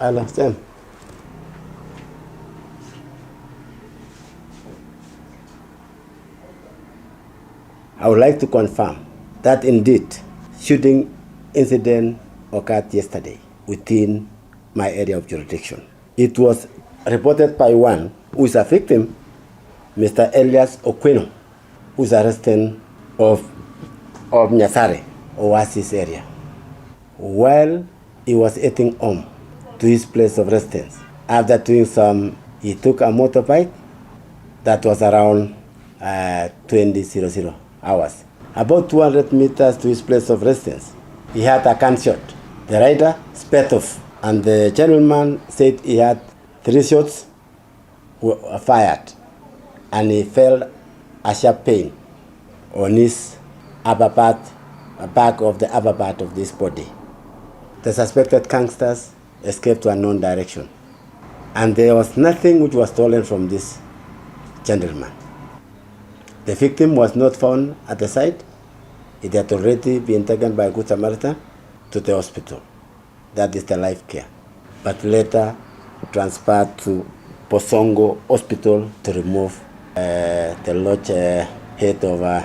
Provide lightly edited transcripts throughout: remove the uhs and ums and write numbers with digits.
I understand. I would like to confirm that indeed shooting incident occurred yesterday within my area of jurisdiction. It was reported by one who is a victim, Mr. Elias Okweno, who is a resident of Nyasare, Oasis area. While he was heading home to his place of residence, after doing he took a motorbike that was around 20:00 hours. About 200 meters to his place of residence, he had a gunshot. The rider sped off, and the gentleman said he had 3 shots were fired, and he felt a sharp pain on his upper part, back of the upper part of this body. The suspected gangsters escaped to a unknown direction, and there was nothing which was stolen from this gentleman. The victim was not found at the site. It had already been taken by a Good Samaritan to the hospital. That is the life care. But later transferred to Posongo Hospital to remove the lodge head of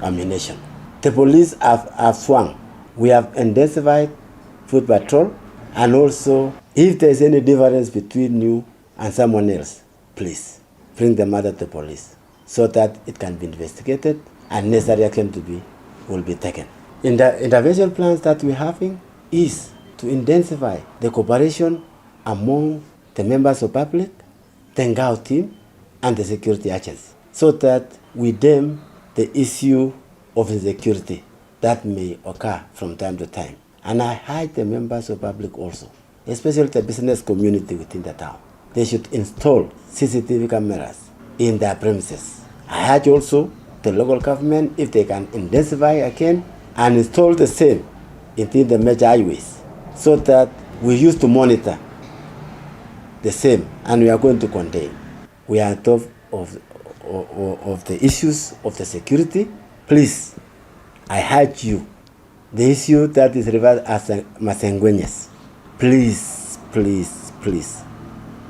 ammunition. The police have swung. We have intensified foot patrol, and also if there is any difference between you and someone else, please bring the matter to police so that it can be investigated and necessary action will be taken. In the intervention plans that we're having is to intensify the cooperation among the members of public, the Ngao team, and the security agents, so that we deem the issue of insecurity that may occur from time to time. And I urge the members of public also, especially the business community within the town, they should install CCTV cameras in their premises. I urge also the local government, if they can intensify again and install the same within the major highways, so that we used to monitor the same, and we are going to contain. We are on top of the issues of the security. Please, I urge you, the issue that is referred as Masengwenyes, please, please, please.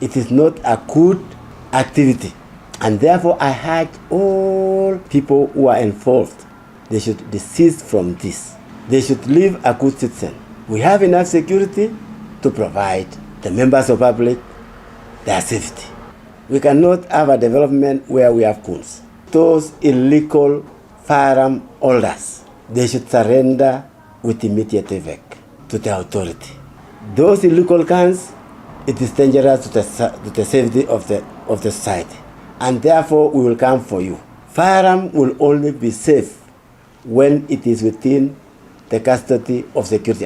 It is not a good activity, and therefore I urge all people who are involved, they should desist from this. They should live a good citizen. We have enough security to provide the members of public their safety. We cannot have a development where we have goons. Those illegal firearm holders, they should surrender with immediate effect to the authority. Those illegal guns, it is dangerous to the safety of the society, and therefore we will come for you. Firearm will only be safe when it is within the custody of security